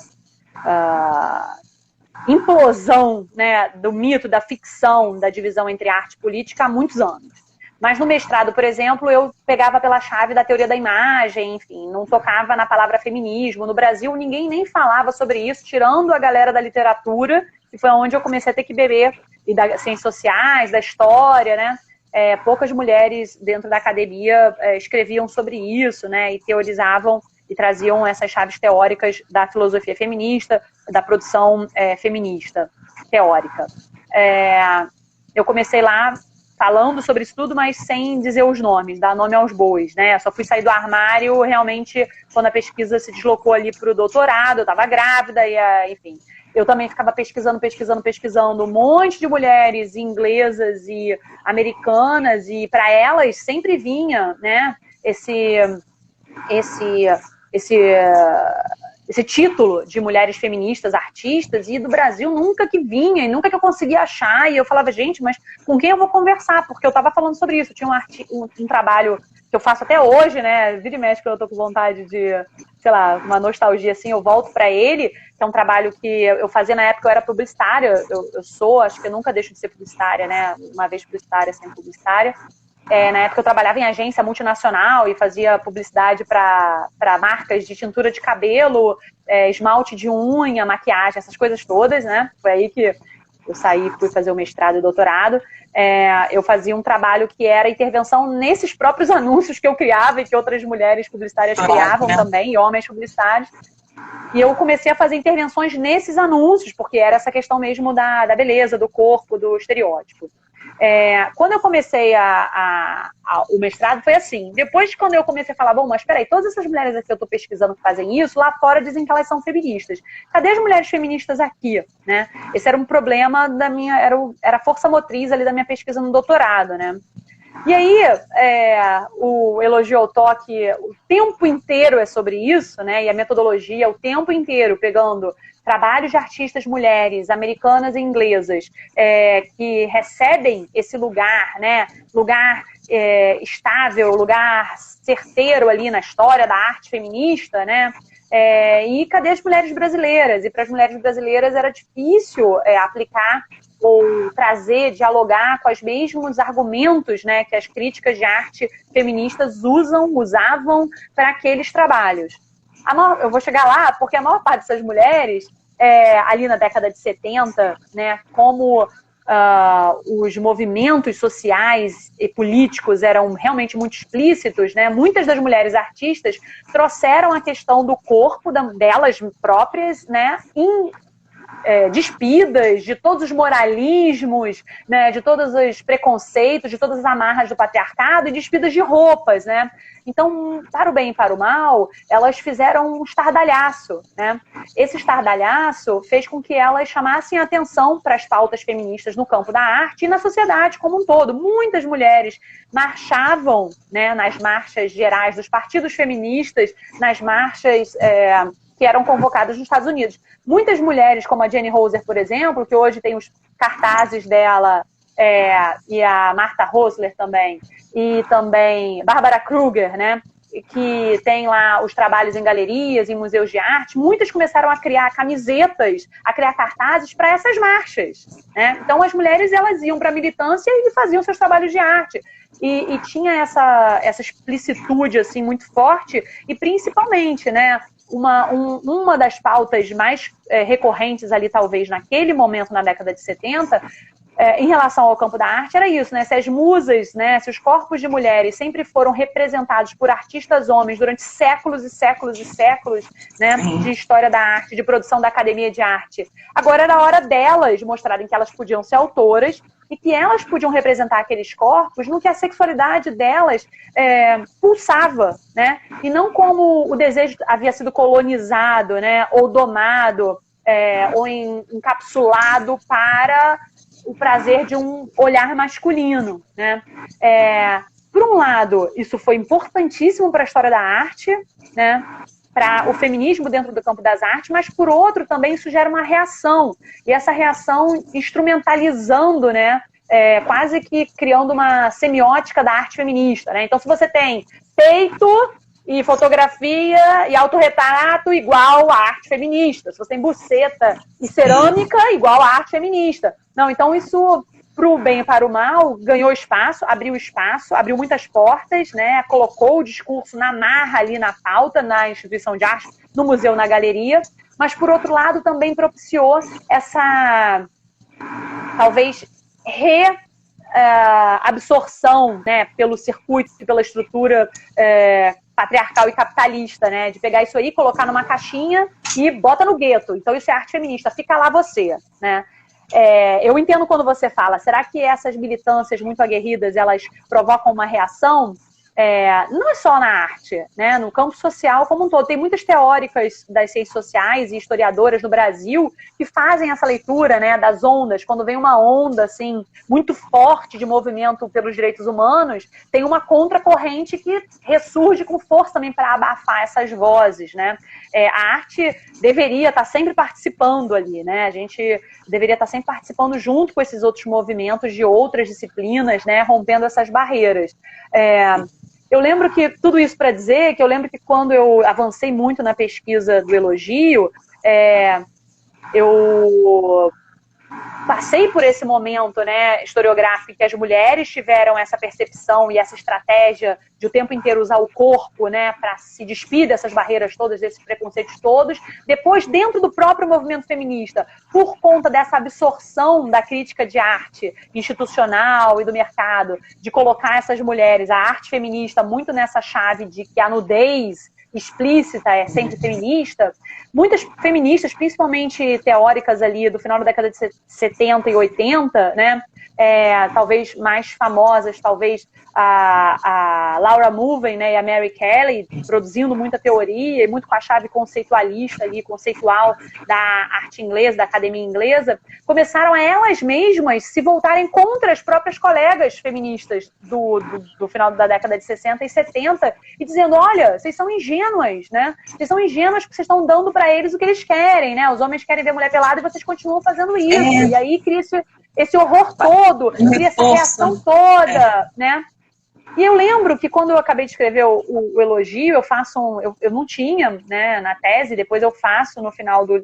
implosão, né, do mito, da ficção, da divisão entre arte e política há muitos anos. Mas no mestrado, por exemplo, eu pegava pela chave da teoria da imagem, enfim, não tocava na palavra feminismo. No Brasil, ninguém nem falava sobre isso, tirando a galera da literatura, que foi onde eu comecei a ter que beber, e das ciências sociais, da história, né? Poucas mulheres dentro da academia escreviam sobre isso, né? E teorizavam e traziam essas chaves teóricas da filosofia feminista, da produção feminista teórica. Eu comecei lá falando sobre isso tudo, mas sem dizer os nomes, dar nome aos bois, né? Só fui sair do armário realmente quando a pesquisa se deslocou ali para o doutorado, eu estava grávida e, enfim, eu também ficava pesquisando um monte de mulheres inglesas e americanas e para elas sempre vinha, né, esse título de mulheres feministas, artistas, e do Brasil nunca que vinha, e nunca que eu conseguia achar, e eu falava, gente, mas com quem eu vou conversar? Porque eu estava falando sobre isso, eu tinha um trabalho que eu faço até hoje, né, vira e mexe, que eu tô com vontade de, sei lá, uma nostalgia assim, eu volto para ele, que é um trabalho que eu fazia na época, eu era publicitária, eu sou, acho que eu nunca deixo de ser publicitária, né, uma vez publicitária, sempre publicitária, Na época eu trabalhava em agência multinacional e fazia publicidade para marcas de tintura de cabelo, esmalte de unha, maquiagem, essas coisas todas, né? Foi aí que eu saí, fui fazer o mestrado e doutorado. Eu fazia um trabalho que era intervenção nesses próprios anúncios que eu criava e que outras mulheres publicitárias criavam também, e homens publicitários. E eu comecei a fazer intervenções nesses anúncios, porque era essa questão mesmo da beleza, do corpo, do estereótipo. Quando eu comecei o mestrado, foi assim. Depois de quando eu comecei a falar, bom, mas peraí, todas essas mulheres aqui que eu estou pesquisando que fazem isso, lá fora dizem que elas são feministas. Cadê as mulheres feministas aqui? Né? Esse era um problema da minha, era a força motriz ali da minha pesquisa no doutorado, né? E aí, o Elogio ao Toque, o tempo inteiro é sobre isso, né? E a metodologia, o tempo inteiro, pegando trabalhos de artistas mulheres, americanas e inglesas, que recebem esse lugar, né? Lugar estável, lugar certeiro ali na história da arte feminista, né? E cadê as mulheres brasileiras? E para as mulheres brasileiras era difícil aplicar ou trazer, dialogar com os mesmos argumentos, né, que as críticas de arte feministas usavam para aqueles trabalhos. Eu vou chegar lá, porque a maior parte dessas mulheres, ali na década de 70, né, como os movimentos sociais e políticos eram realmente muito explícitos, né, muitas das mulheres artistas trouxeram a questão do corpo delas próprias, né, despidas de todos os moralismos, né, de todos os preconceitos, de todas as amarras do patriarcado e despidas de roupas, né? Então, para o bem e para o mal, elas fizeram um estardalhaço, né? Esse estardalhaço fez com que elas chamassem atenção para as pautas feministas no campo da arte e na sociedade como um todo. Muitas mulheres marchavam, né, nas marchas gerais dos partidos feministas, nas marchas que eram convocadas nos Estados Unidos. Muitas mulheres, como a Jenny Holzer, por exemplo, que hoje tem os cartazes dela, e a Martha Rosler também, e também Barbara Kruger, né, que tem lá os trabalhos em galerias, em museus de arte, muitas começaram a criar camisetas, a criar cartazes para essas marchas, né? Então as mulheres, elas iam para a militância e faziam seus trabalhos de arte. E tinha essa explicitude assim, muito forte, e principalmente, né, uma das pautas mais recorrentes ali, talvez, naquele momento, na década de 70, em relação ao campo da arte, era isso, né? Se as musas, né, se os corpos de mulheres sempre foram representados por artistas homens durante séculos e séculos e séculos, né, de história da arte, de produção da academia de arte, agora era a hora delas mostrarem que elas podiam ser autoras e que elas podiam representar aqueles corpos no que a sexualidade delas pulsava, né? E não como o desejo havia sido colonizado, né, ou domado, ou encapsulado para o prazer de um olhar masculino, né? Por um lado, isso foi importantíssimo para a história da arte, né, para o feminismo dentro do campo das artes, mas por outro também isso gera uma reação, e essa reação instrumentalizando, né, quase que criando uma semiótica da arte feminista, né? Então, se você tem peito e fotografia e autorretrato, igual a arte feminista. Se você tem buceta e cerâmica, igual a arte feminista. Não, então isso, para o bem e para o mal, ganhou espaço, abriu muitas portas, né? Colocou o discurso na marra ali na pauta, na instituição de arte, no museu, na galeria, mas por outro lado também propiciou essa, talvez, absorção, né, pelo circuito e pela estrutura patriarcal e capitalista, né, de pegar isso aí, colocar numa caixinha e bota no gueto. Então isso é arte feminista, fica lá você, né? Eu entendo quando você fala, será que essas militâncias muito aguerridas, elas provocam uma reação? Não é só na arte, né? No campo social como um todo. Tem muitas teóricas das ciências sociais e historiadoras no Brasil que fazem essa leitura, né, das ondas. Quando vem uma onda assim, muito forte de movimento pelos direitos humanos, tem uma contracorrente que ressurge com força também para abafar essas vozes, né? A arte deveria estar sempre participando ali, né? A gente deveria estar sempre participando junto com esses outros movimentos de outras disciplinas, né, rompendo essas barreiras. Eu lembro que, tudo isso para dizer, que eu lembro que quando eu avancei muito na pesquisa do Elogio, eu passei por esse momento, né, historiográfico, que as mulheres tiveram essa percepção e essa estratégia de o tempo inteiro usar o corpo, né, para se despir dessas barreiras todas, desses preconceitos todos. Depois, dentro do próprio movimento feminista, por conta dessa absorção da crítica de arte institucional e do mercado, de colocar essas mulheres, a arte feminista, muito nessa chave de que a nudez explícita é sempre feminista, muitas feministas, principalmente teóricas ali do final da década de 70 e 80, né, talvez mais famosas, talvez a Laura Mulvey, né, e a Mary Kelly, produzindo muita teoria e muito com a chave conceitualista ali, conceitual da arte inglesa, da academia inglesa, começaram a elas mesmas se voltarem contra as próprias colegas feministas do final da década de 60 e 70 e dizendo, olha, vocês são ingênuas, né? Vocês são ingênuas porque vocês estão dando para eles o que eles querem, né? Os homens querem ver mulher pelada e vocês continuam fazendo isso. E aí cria esse horror todo, cria essa reação toda, né? E eu lembro que quando eu acabei de escrever o elogio, eu faço eu não tinha, né, na tese, depois eu faço no final do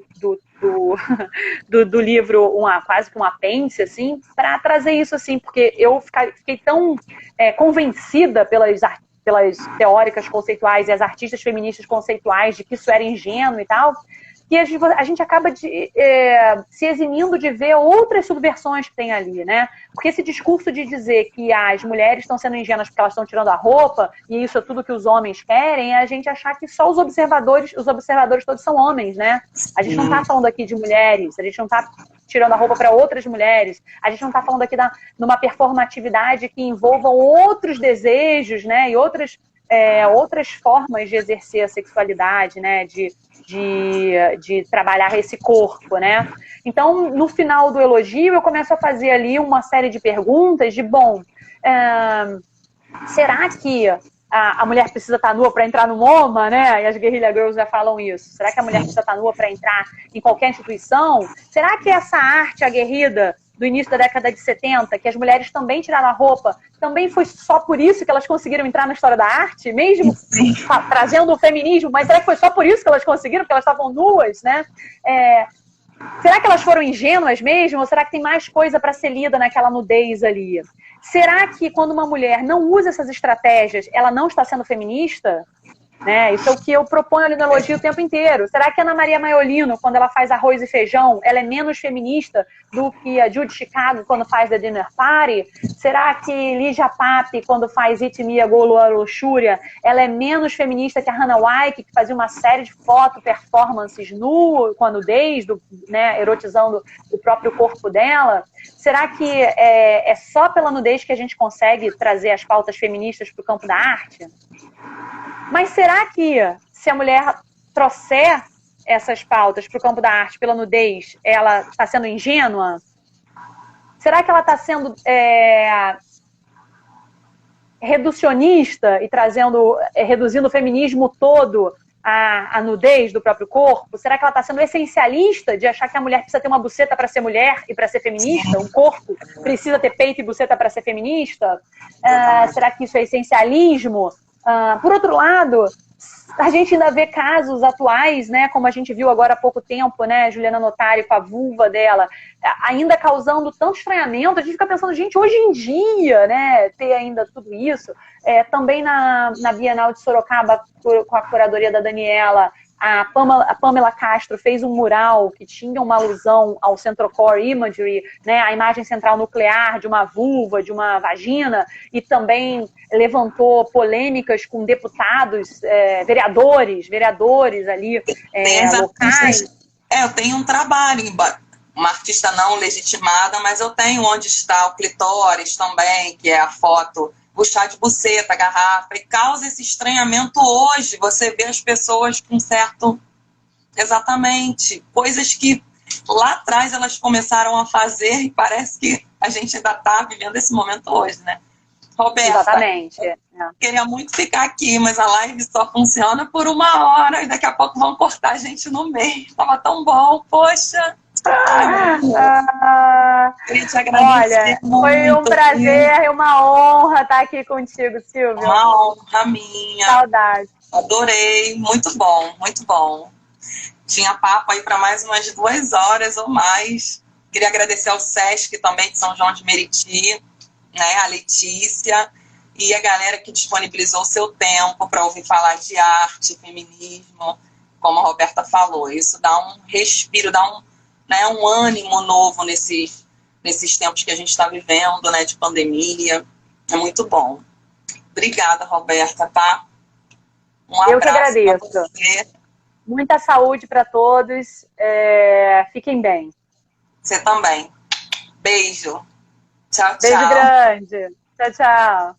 livro quase que um apêndice, assim, para trazer isso, assim, porque eu fiquei tão convencida pelas teóricas conceituais e as artistas feministas conceituais de que isso era ingênuo e tal, que a gente acaba se eximindo de ver outras subversões que tem ali, né? Porque esse discurso de dizer que as mulheres estão sendo ingênuas porque elas estão tirando a roupa e isso é tudo que os homens querem, é a gente achar que só os observadores todos são homens, né? A gente não está falando aqui de mulheres, a gente não está tirando a roupa para outras mulheres, a gente não está falando aqui numa performatividade que envolvam outros desejos, né? E outras formas de exercer a sexualidade, né? De trabalhar esse corpo, né? Então, no final do elogio, eu começo a fazer ali uma série de perguntas de, será que a mulher precisa estar nua para entrar no MoMA, né? E as Guerrilla Girls já falam isso. Será que a mulher precisa estar nua para entrar em qualquer instituição? Será que essa arte aguerrida do início da década de 70, que as mulheres também tiraram a roupa, também foi só por isso que elas conseguiram entrar na história da arte, mesmo trazendo o feminismo, mas será que foi só por isso que elas conseguiram, porque elas estavam nuas, né? Será que elas foram ingênuas mesmo, ou será que tem mais coisa para ser lida naquela nudez ali? Será que quando uma mulher não usa essas estratégias, ela não está sendo feminista? Né? Isso é o que eu proponho ali no elogio o tempo inteiro. Será que a Ana Maria Maiolino, quando ela faz Arroz e Feijão, ela é menos feminista do que a Judy Chicago quando faz The Dinner Party? Será que Lígia Pape, quando faz It Me, a Golo, a Luxúria, ela é menos feminista que a Hannah White, que fazia uma série de performances nu, com a nudez, né, erotizando o próprio corpo dela? Será que é só pela nudez que a gente consegue trazer as pautas feministas para o campo da arte? Mas será que se a mulher trouxer essas pautas para o campo da arte pela nudez, ela está sendo ingênua? Será que ela está sendo reducionista e reduzindo o feminismo todo à nudez do próprio corpo? Será que ela está sendo essencialista de achar que a mulher precisa ter uma buceta para ser mulher e para ser feminista? Um corpo precisa ter peito e buceta para ser feminista? Será que isso é essencialismo? Por outro lado, a gente ainda vê casos atuais, né, como a gente viu agora há pouco tempo, né, Juliana Notari com a vulva dela, ainda causando tanto estranhamento. A gente fica pensando, gente, hoje em dia, né, ter ainda tudo isso. Também na Bienal de Sorocaba, com a curadoria da Daniela, a Pamela Castro fez um mural que tinha uma alusão ao Centrocore Imagery, né, a imagem central nuclear de uma vulva, de uma vagina, e também levantou polêmicas com deputados, vereadores ali locais. Eu tenho um trabalho, uma artista não legitimada, mas eu tenho onde está o clitóris também, que é a foto, o chá de buceta, a garrafa, e causa esse estranhamento hoje. Você vê as pessoas com certo... Exatamente. Coisas que lá atrás elas começaram a fazer e parece que a gente ainda está vivendo esse momento hoje, né? Roberta, exatamente. Queria muito ficar aqui, mas a live só funciona por 1 hora e daqui a pouco vão cortar a gente no meio. Estava tão bom, poxa! Queria te agradecer. Olha, foi um prazer e uma honra estar aqui contigo, Silvia. Uma honra minha. Saudade. Adorei, muito bom, muito bom. Tinha papo aí para mais umas 2 horas ou mais. Queria agradecer ao Sesc também, de São João de Meriti, né, a Letícia, e a galera que disponibilizou o seu tempo para ouvir falar de arte, feminismo, como a Roberta falou. Isso dá um respiro, dá um ânimo novo nesses tempos que a gente está vivendo, né, de pandemia. É muito bom. Obrigada, Roberta, tá? Um abraço. Eu que agradeço. Pra você. Muita saúde para todos. Fiquem bem. Você também. Beijo. Tchau, tchau. Beijo grande. Tchau, tchau.